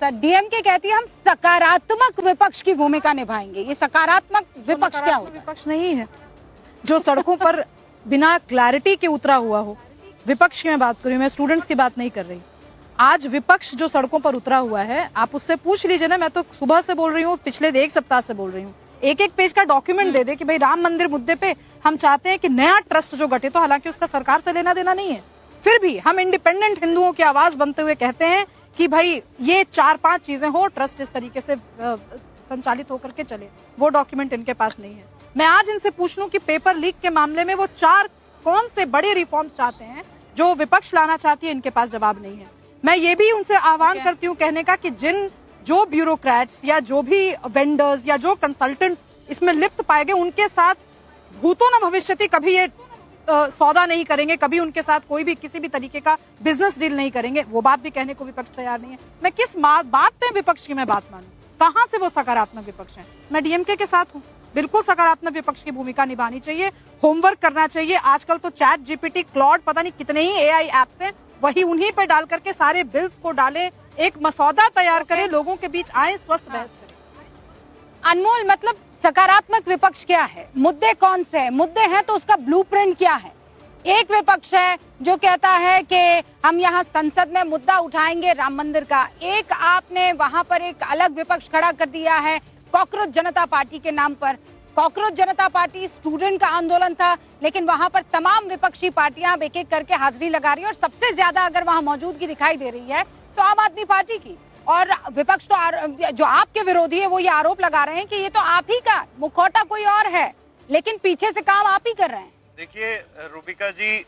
DMK कहती है हम सकारात्मक विपक्ष की भूमिका निभाएंगे। ये सकारात्मक विपक्ष क्या होता है? विपक्ष नहीं है जो सड़कों पर बिना क्लैरिटी के उतरा हुआ हो। विपक्ष की मैं बात कर रही हूँ, मैं स्टूडेंट्स की बात नहीं कर रही। आज विपक्ष जो सड़कों पर उतरा हुआ है, आप उससे पूछ लीजिए ना। मैं तो सुबह से बोल रही हूँ, पिछले 1 सप्ताह से बोल रही हूँ। एक पेज का डॉक्यूमेंट दे दे कि भाई राम मंदिर मुद्दे पे हम चाहते हैं कि नया ट्रस्ट जो गठित हो, हालांकि उसका सरकार से लेना देना नहीं है, फिर भी हम इंडिपेंडेंट हिंदुओं की आवाज बनते हुए कहते हैं कि भाई ये 4-5 चीजें हो, ट्रस्ट इस तरीके से संचालित होकर के चले। वो डॉक्यूमेंट इनके पास नहीं है। मैं आज इनसे पूछ लूं कि पेपर लीक के मामले में वो 4 कौन से बड़े रिफॉर्म्स चाहते हैं जो विपक्ष लाना चाहती है, इनके पास जवाब नहीं है। मैं ये भी उनसे आह्वान करती हूँ कहने का कि जो ब्यूरोक्रेट्स या जो भी वेंडर्स या जो कंसल्टेंट्स इसमें लिप्त पाए गए, उनके साथ भूतो न भविष्यति कभी ये सौदा नहीं करेंगे, कभी उनके साथ कोई भी किसी भी तरीके का बिजनेस डील नहीं करेंगे। वो बात भी कहने को विपक्ष तैयार नहीं है। मैं किस बात पे विपक्ष की मैं बात मानूं? कहां से वो सकारात्मक विपक्ष है? मैं डीएमके के साथ हूं। बिल्कुल सकारात्मक विपक्ष की भूमिका निभानी चाहिए, होमवर्क करना चाहिए। आजकल तो चैट जीपीटी, क्लॉड, पता नहीं कितने ही एआई एप्स हैं, वही उन्हीं पे डाल करके सारे बिल्स को डाले, एक मसौदा तैयार करे, लोगों के बीच आए, स्वस्थ बहस करें। अनमोल, मतलब सकारात्मक विपक्ष क्या है? मुद्दे कौन से हैं? मुद्दे हैं तो उसका ब्लूप्रिंट क्या है? एक विपक्ष है जो कहता है कि हम यहाँ संसद में मुद्दा उठाएंगे राम मंदिर का। एक आपने वहां पर एक अलग विपक्ष खड़ा कर दिया है कॉकरोच जनता पार्टी के नाम पर। कॉकरोच जनता पार्टी स्टूडेंट का आंदोलन था, लेकिन वहां पर तमाम विपक्षी पार्टियां एक एक करके हाजिरी लगा रही है, और सबसे ज्यादा अगर वहां मौजूदगी दिखाई दे रही है तो आम आदमी पार्टी की। और विपक्ष तो जो आपके विरोधी है वो ये आरोप लगा रहे हैं कि ये तो आप ही का मुखौटा कोई और है, लेकिन पीछे से काम आप ही कर रहे हैं। देखिए रूबिका जी,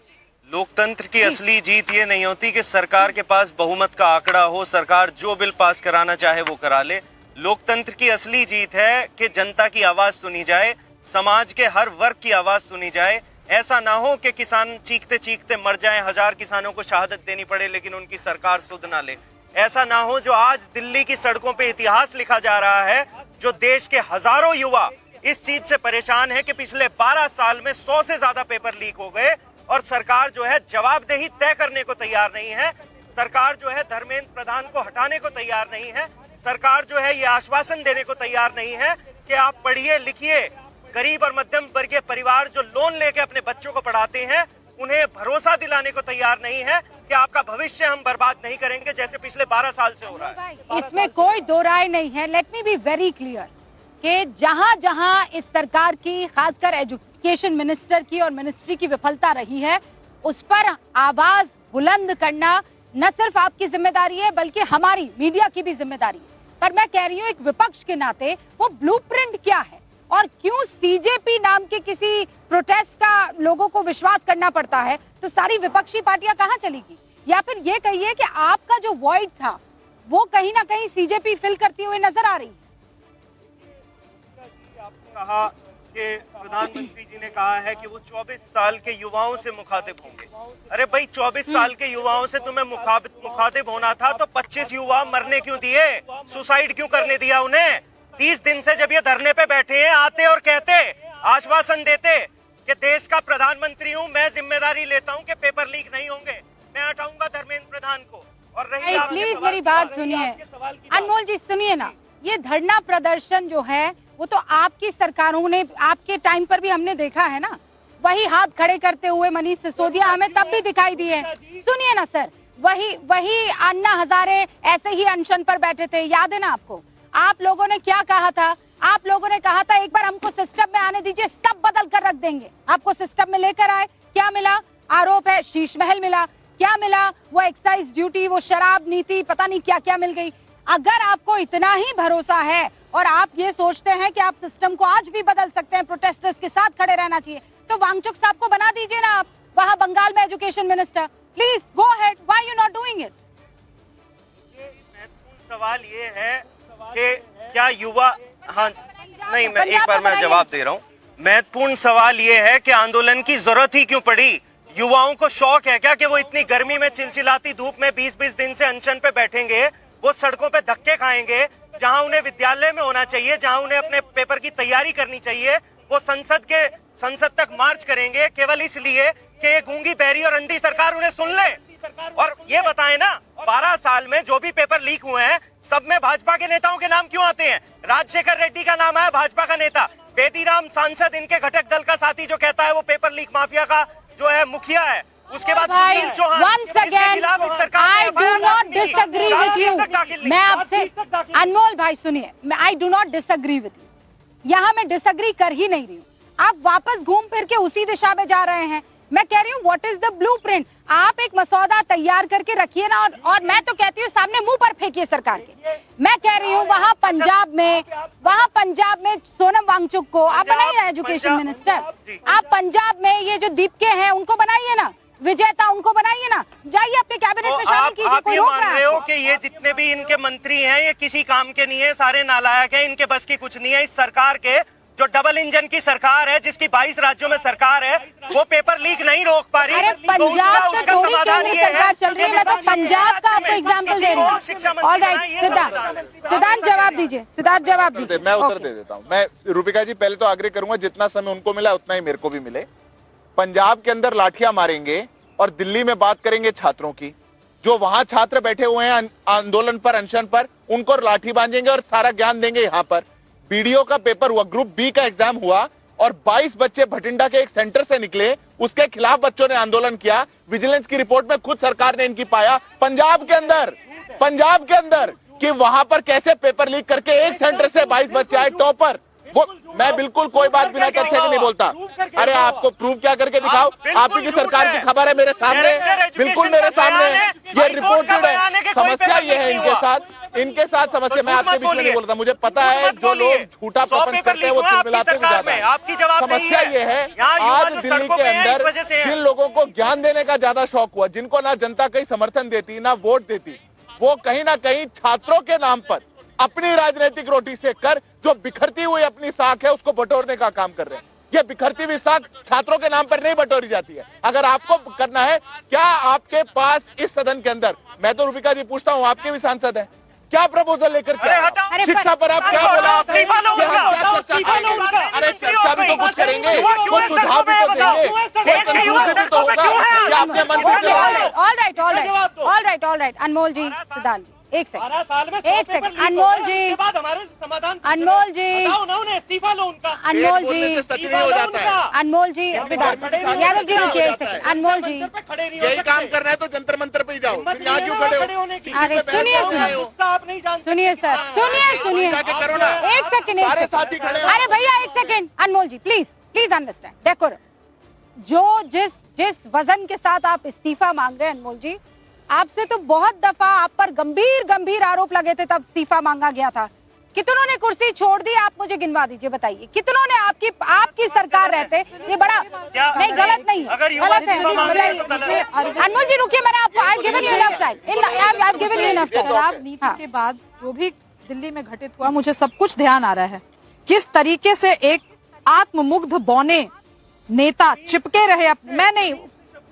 लोकतंत्र की असली जीत ये नहीं होती कि सरकार के पास बहुमत का आंकड़ा हो, सरकार जो बिल पास कराना चाहे वो करा ले। लोकतंत्र की असली जीत है कि जनता की आवाज सुनी जाए, समाज के हर वर्ग की आवाज सुनी जाए। ऐसा ना हो कि किसान चीखते चीखते मर जाएं, 1000 किसानों को शहादत देनी पड़े लेकिन उनकी सरकार सुध ना ले। ऐसा ना हो जो आज दिल्ली की सड़कों पे इतिहास लिखा जा रहा है, जो देश के हजारों युवा इस चीज से परेशान है कि पिछले 12 साल में 100 से ज्यादा पेपर लीक हो गए और सरकार जो है जवाबदेही तय करने को तैयार नहीं है। सरकार जो है धर्मेंद्र प्रधान को हटाने को तैयार नहीं है। सरकार जो है ये आश्वासन देने को तैयार नहीं है कि आप पढ़िए लिखिए। गरीब और मध्यम वर्गीय परिवार जो लोन लेके अपने बच्चों को पढ़ाते हैं, उन्हें भरोसा दिलाने को तैयार नहीं है कि आपका भविष्य हम बर्बाद नहीं करेंगे जैसे पिछले 12 साल से हो रहा है। इसमें कोई दो राय नहीं है। Let me be very clear कि जहां जहां इस सरकार की, खासकर एजुकेशन मिनिस्टर की और मिनिस्ट्री की विफलता रही है, उस पर आवाज बुलंद करना न सिर्फ आपकी जिम्मेदारी है बल्कि हमारी मीडिया की भी जिम्मेदारी है। पर मैं कह रही हूँ एक विपक्ष के नाते वो ब्लूप्रिंट क्या है, और क्यों सीजेपी नाम के किसी प्रोटेस्ट का लोगों को विश्वास करना पड़ता है, तो सारी विपक्षी पार्टियां कहां चलेगी? या फिर ये कहिए कि आपका जो वॉइड था वो कहीं ना कहीं सीजेपी फिल करती हुई नजर आ रही है। कहा कि प्रधानमंत्री जी ने कहा है कि वो 24 साल के युवाओं से मुखातिब होंगे। अरे भाई, 24 साल के युवाओं से तुम्हें मुखातिब होना था तो 25 युवा मरने क्यों दिए? सुसाइड क्यों करने दिया उन्हें? 30 दिन से जब ये धरने पे बैठे हैं, आते और कहते, आश्वासन देते कि देश का प्रधानमंत्री हूँ, मैं जिम्मेदारी लेता हूँ कि पेपर लीक नहीं होंगे, मैं हटाऊंगा धर्मेंद्र प्रधान को। और रही प्लीज मेरी बात सुनिए अनमोल जी, सुनिए ना। ये धरना प्रदर्शन जो है वो तो आपकी सरकारों ने, आपके टाइम पर भी हमने देखा है ना, वही हाथ खड़े करते हुए मनीष सिसोदिया हमें तब भी दिखाई दिए। सुनिए ना सर, वही अन्ना हजारे ऐसे ही अनशन पर बैठे थे, याद है ना आपको? आप लोगों ने क्या कहा था? आप लोगों ने कहा था एक बार हमको सिस्टम में आने दीजिए, सब बदल कर रख देंगे। आपको सिस्टम में लेकर आए, क्या मिला? आरोप है शीश महल मिला। क्या मिला? वो एक्साइज ड्यूटी, वो शराब नीति, पता नहीं क्या क्या मिल गई। अगर आपको इतना ही भरोसा है और आप ये सोचते हैं कि आप सिस्टम को आज भी बदल सकते हैं, प्रोटेस्टर्स के साथ खड़े रहना चाहिए, तो वांगचुक साहब को बना दीजिए ना आप वहां बंगाल में education minister. Please go ahead, why you not doing it? महत्वपूर्ण सवाल ये है कि क्या युवा, हाँ नहीं, मैं एक बार मैं जवाब दे रहा हूँ। महत्वपूर्ण सवाल ये है कि आंदोलन की जरूरत ही क्यों पड़ी? युवाओं को शौक है क्या कि वो इतनी गर्मी में चिलचिलाती धूप में 20-20 दिन से अनशन पे बैठेंगे, वो सड़कों पे धक्के खाएंगे, जहां उन्हें विद्यालय में होना चाहिए, जहां उन्हें अपने पेपर की तैयारी करनी चाहिए, वो संसद तक मार्च करेंगे केवल इसलिए कि ये गूंगी, बहरी और अंधी सरकार उन्हें सुन ले? और ये बताएं ना, 12 साल में जो भी पेपर लीक हुए हैं सब में भाजपा के नेताओं के नाम क्यों आते हैं? राजशेखर रेड्डी का नाम है, भाजपा का नेता। बेदीराम सांसद, इनके घटक दल का साथी जो कहता है वो पेपर लीक माफिया का जो है मुखिया है। उसके बाद सुनील चौहान, इसके खिलाफ इस सरकार ने I do not disagree with you. मैं आपसे अनमोल भाई सुनिए, I do not disagree with you. यहाँ मैं डिसएग्री कर ही नहीं रही हूँ। आप वापस घूम फिर के उसी दिशा में जा रहे हैं। मैं कह रही हूँ व्हाट इज द ब्लूप्रिंट। आप एक मसौदा तैयार करके रखिए ना, और मैं तो कहती हूँ सामने मुंह पर फेंकिए सरकार के। मैं कह रही हूँ वहाँ पंजाब में सोनम वांगचुक को आप बनाइए एजुकेशन मिनिस्टर। आप पंजाब में ये जो दीपके हैं उनको बनाइए ना, विजेता उनको बनाइए ना, जाइए अपने कैबिनेट में शामिल कीजिए। आप कोई ये रोक मान रहा रहे है हो आपको? कि ये जितने भी इनके मंत्री हैं ये किसी काम के नहीं है, सारे नालायक हैं, इनके बस की कुछ नहीं है। इस सरकार के जो डबल इंजन की सरकार है, जिसकी 22 राज्यों में सरकार है, वो पेपर लीक नहीं रोक पा रही। अरे तो उसका समाधान ये है चल रही है। मैं तो पंजाब का आपको एग्जाम्पल दे रही हूँ। शिक्षा ऑल राइट, मंत्री सिद्धार्थ जवाब दीजिए, सिद्धार्थ जवाब दीजिए। मैं उत्तर दे देता हूँ। मैं रूपिका जी पहले तो आग्रह करूंगा जितना समय उनको मिला उतना ही मेरे को भी मिले। पंजाब के अंदर लाठियां मारेंगे और दिल्ली में बात करेंगे छात्रों की। जो वहां छात्र बैठे हुए हैं आंदोलन पर, अनशन पर, उनको लाठी बांधेंगे और सारा ज्ञान देंगे यहाँ पर। बीडीओ का पेपर हुआ, ग्रुप बी का एग्जाम हुआ और 22 बच्चे भटिंडा के एक सेंटर से निकले, उसके खिलाफ बच्चों ने आंदोलन किया। विजिलेंस की रिपोर्ट में खुद सरकार ने इनकी पाया पंजाब के अंदर कि वहां पर कैसे पेपर लीक करके एक सेंटर से 22 बच्चे आए टॉपर। वो मैं बिल्कुल कोई बात बिना तथ्य के नहीं बोलता। अरे आपको प्रूव क्या करके दिखाओ? आपकी की सरकार की खबर है मेरे सामने, बिल्कुल मेरे सामने, ये रिपोर्टेड है। समस्या ये है इनके साथ समस्या। मैं आपके बीच में नहीं बोलता, मुझे पता है जो लोग झूठा प्रपंच करते हैं वो मिलाते हुए जाते हैं। समस्या ये है आज दिल्ली के अंदर जिन लोगों को ज्ञान देने का ज्यादा शौक हुआ, जिनको ना जनता कहीं समर्थन देती ना वोट देती, वो कहीं ना कहीं छात्रों के नाम पर अपनी राजनीतिक रोटी सेक कर जो बिखरती हुई अपनी साख है उसको बटोरने का काम कर रहे हैं। ये बिखरती हुई साख छात्रों के नाम पर नहीं बटोरी जाती है। अगर आपको करना है, क्या आपके पास इस सदन के अंदर, मैं तो रूपिका जी पूछता हूँ, आपके भी सांसद हैं, क्या प्रपोजल लेकर के आए? शिक्षा पर आप क्या बोला? अरे चर्चा भी तो कुछ करेंगे, कुछ सुझाव भी तो देंगे, कोई कंक्लूजन भी तो होगा कि आपने मन से। ऑल राइट अनमोल जी, सिद्धांत जी, एक सेकंड अनमोल जी, अनमोल जी, अनमोल जी, यादव जी रुकिए एक सेकंड। अनमोल जी, यही काम करना है तो जंतर मंतर पे ही जाओ, यहाँ क्यों खड़े हो? अरे सुनिए करो ना, एक सेकंड सारे साथी खड़े हैं। अरे भैया एक second, Anmol ji please understand, देखो जो जिस वजन के साथ आप इस्तीफा मांग रहे हैं अनमोल जी, आपसे तो बहुत दफा आप पर गंभीर आरोप लगे थे, तब इस्तीफा मांगा गया था। कितनों ने कुर्सी छोड़ दी? आप मुझे गिनवा दीजिए, बताइए कितनों ने आपकी सरकार रहते। ये बड़ा नहीं, गलत नहीं है, गलत है। अनमोल जी रुकिए, मैंने आपको I given you enough time. शराब नीति के बाद जो भी दिल्ली में घटित हुआ, मुझे सब कुछ ध्यान आ रहा है। किस तरीके से एक आत्ममुग्ध बौने नेता चिपके रहे। मैं नहीं,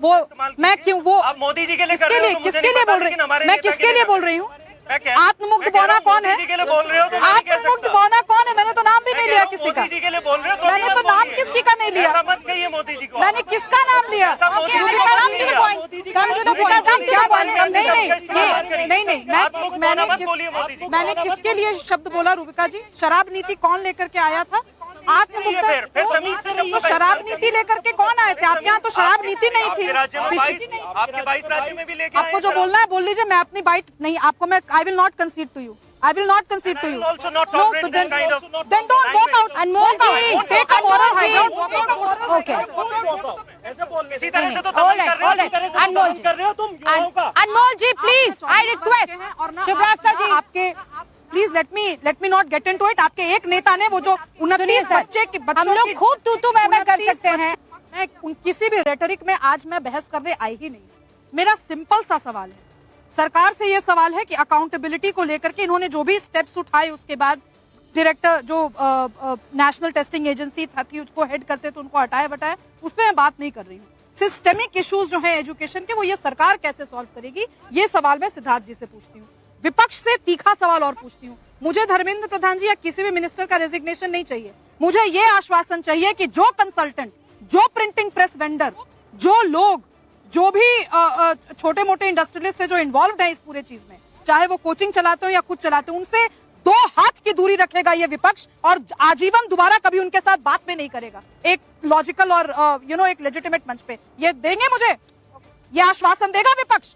वो मैं क्यों, वो आप मोदी जी के लिए कर रहे हो, किसके लिए बोल रही हूँ? मैं किसके लिए बोल रही हूँ? आत्ममुग्ध बौना कौन है? आत्ममुग्ध बौना कौन है? मैंने तो नाम भी नहीं लिया किसी का। मोदी जी के लिए बोल रहे हो, मैंने तो नाम किसी का नहीं लिया। मत कहिए मोदी जी को। मैंने किसका नाम लिया? मैंने किसके लिए शब्द बोला रूबिका जी? शराब नीति कौन लेकर के आया था? आत्ममुग्ध तो शराब नीति लेकर के कौन आए थे? आपके यहाँ तो शराब नीति नहीं थी। आपके 22 राज्य में भी लेके आपको जो बोलना है बोल लीजिए, मैं अपनी बाइट नहीं, आपको मैं I will not concede to you, I will not concede to you. Then don't walk out. Take a moral high ground. Okay. इसी तरह से तो दमन कर रहे हो। अनमोल ji please, I request Shivraj ji, आपके please let me not get into it. आपके एक नेता ने वो जो 29 बच्चों हम लोग खूब तू मैं कर सकते हैं। मैं किसी भी रेटरिक में आज मैं बहस करने आई ही नहीं। मेरा सिंपल सा सवाल है, सरकार से ये सवाल है कि अकाउंटेबिलिटी को लेकर के इन्होंने जो भी स्टेप्स उठाए, उसके बाद डायरेक्टर जो नेशनल टेस्टिंग एजेंसी थी उसको हेड करते तो उनको हटाया बटाया, उस पर मैं बात नहीं कर रही हूँ। सिस्टेमिक इश्यूज जो है एजुकेशन के, वो ये सरकार कैसे सॉल्व करेगी, ये सवाल मैं सिद्धार्थ जी से पूछती हूँ। विपक्ष से तीखा सवाल और पूछती हूँ, मुझे धर्मेंद्र प्रधान जी या किसी भी मिनिस्टर का रेजिग्नेशन नहीं चाहिए। मुझे ये आश्वासन चाहिए कि जो कंसल्टेंट, जो प्रिंटिंग प्रेस वेंडर, जो लोग जो भी छोटे मोटे इंडस्ट्रियलिस्ट है जो इन्वॉल्व है इस पूरे चीज में, चाहे वो कोचिंग चलाते हो या खुद चलाते हो, उनसे 2 हाथ की दूरी रखेगा ये विपक्ष और आजीवन दोबारा कभी उनके साथ बात में नहीं करेगा एक लॉजिकल और एक लेजिटिमेट मंच पे। ये देंगे मुझे, ये आश्वासन देगा विपक्ष,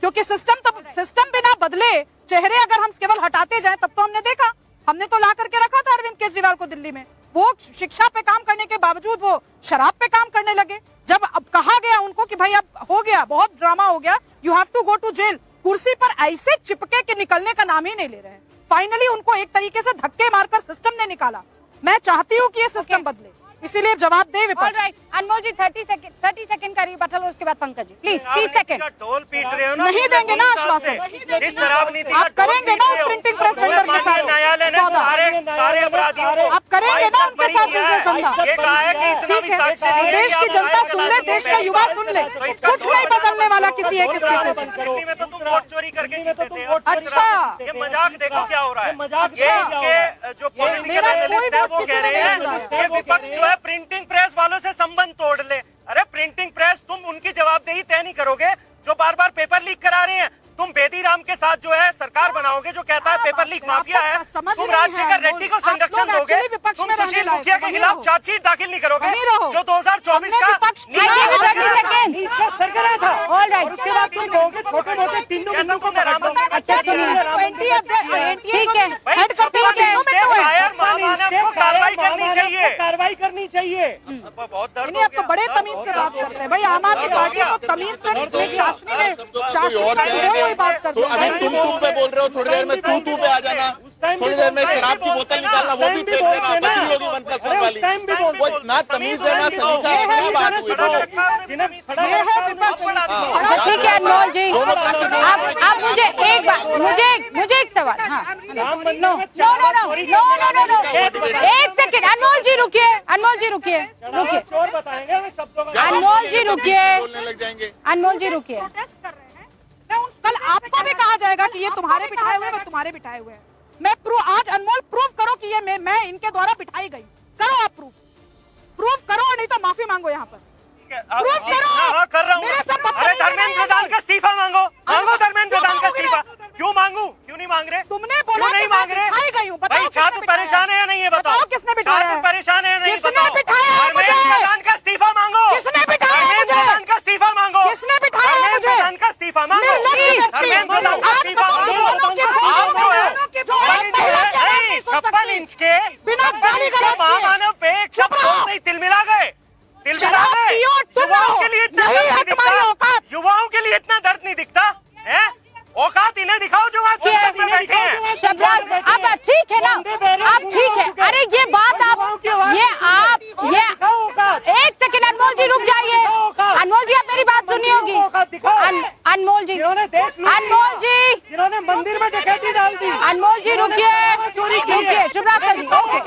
क्योंकि सिस्टम बिना बदले चेहरे अगर हम केवल हटाते जाएं, तब तो हमने देखा, हमने तो ला करके रखा था अरविंद केजरीवाल को दिल्ली में, वो शिक्षा पे काम करने के बावजूद वो शराब पे काम करने लगे। जब अब कहा गया उनको कि भाई अब हो गया, बहुत ड्रामा हो गया, you have to go to jail, कुर्सी पर ऐसे चिपके के निकलने का नाम ही नहीं ले रहे हैं। फाइनली उनको एक तरीके से धक्के मारकर सिस्टम ने निकाला। मैं चाहती हूँ कि ये सिस्टम बदले, इसीलिए जवाब दे विपक्ष। अनमोल जी 30 सेकंड का रिबटल और उसके बाद पंकज जी प्लीज 30 सेकंड। ढोल पीट रहे हो ना, नहीं देंगे ना आश्वासन, इस शराब नीति आप करेंगे ना उस प्रिंटिंग प्रेस वेंडर के साथ न्यायालय ने सारे अपराधियों को आप करेंगे ना उनके साथ बिजनेस धंधा। ये कहा है कि इतना भी साक्ष्य नहीं है देश की जनता सुन ले, देश का युवा सुन ले, कुछ नहीं बदलने वाला किसी एक स्थिति से। दिल्ली में तो तुम वोट चोरी करके जीते थे। अच्छा। ये मजाक देखो क्या हो रहा है। ये इनके जो पॉलिटिकल एनालिस्ट है वो कह रहे हैं कि विपक्ष जो है प्रिंटिंग प्रेस वालों से संबंध तोड़ ले। अरे प्रिंटिंग प्रेस, तुम उनकी जवाबदेही तय नहीं करोगे जो बार बार पेपर लीक करा रहे हैं। तुम बेदी राम के साथ जो है सरकार बनाओगे जो कहता है पेपर लीक माफिया है। तुम राजशेखर रेड्डी को संरक्षण दोगे, तुम सुशील मुखिया के खिलाफ चार्जशीट दाखिल नहीं करोगे जो 2024 का कार्रवाई करनी चाहिए। बहुत दर्द हो गया। बड़े तमीज से बात करते हैं भाई, आम आदमी पार्टी को तमीज से चाशनी में बात करते हैं। अभी तुम पे बोल रहे हो, थोड़ी देर में तू पे आ जाना, थोड़ी देर में शराब की बोतल निकालना, वो भी फेंक देना, बची होगी 1+1 वाली। वो इतना तमीज है ना, सलीका है, क्या बात हुई। ये है विपक्ष। ठीक है अनमोल जी, आप मुझे एक सवाल। हाँ नो, एक सेकेंड अनमोल जी रुकिए, अनमोल जी रुकिए, अनमोल जी रुकिए, बोलने लग जाएंगे। अनमोल जी रुकिए। कल आपको भी कहा जाएगा कि ये तुम्हारे बिठाए हुए, मैं तुम्हारे बिठाए हुए हैं। मैं आज अनमोल प्रूव करो कि ये मैं इनके द्वारा बिठाई गई, करो आप प्रूफ करो, नहीं तो माफी मांगो यहाँ पर। प्रूफ करो। हाँ कर रहा हूँ। अरे धर्मेंद्र प्रधान का इस्तीफा मांगो धर्मेंद्र प्रधान का इस्तीफा। क्यों मांगू, क्यों नहीं मांग रहे? तुमने बोला नहीं मांग रहे? भाई छात्र परेशान है या नहीं, ये बताओ। किसने बिठाया? छात्र परेशान है या नहीं, किसने बताओ। बिठाया धर्मेंद्र प्रधान का इस्तीफा मांगो। किसने बिठाया? धर्मेंद्र प्रधान का इस्तीफा मांगो। किसने बिठाया? धर्मेंद्र प्रधान का इस्तीफा मांगो। धर्मेंद्र प्रधान का इस्तीफा मांगो। आप जो है 56 इंच के बिना गाली गलौज किए। महामानव पे एक शब्द बोलते ही तिलमिला गए। युवाओं के लिए इतना दर्द नहीं दिखता, युवाओं के लिए इतना दर्द नहीं दिखता है। औकात इन्हें दिखाओ जो आज संसद में बैठे हैं। शबनाज अब ठीक है ना, आप ठीक है। अरे ये बात एक सेकंड अनमोल जी रुक जाइए। अनमोल जी आप मेरी बात सुनी होगी। अनमोल जी, जिन्होंने मंदिर में डकैती डाल दी। अनमोल जी रुकिए, शिवराज सर जी, ओके,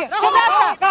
शिवराज सर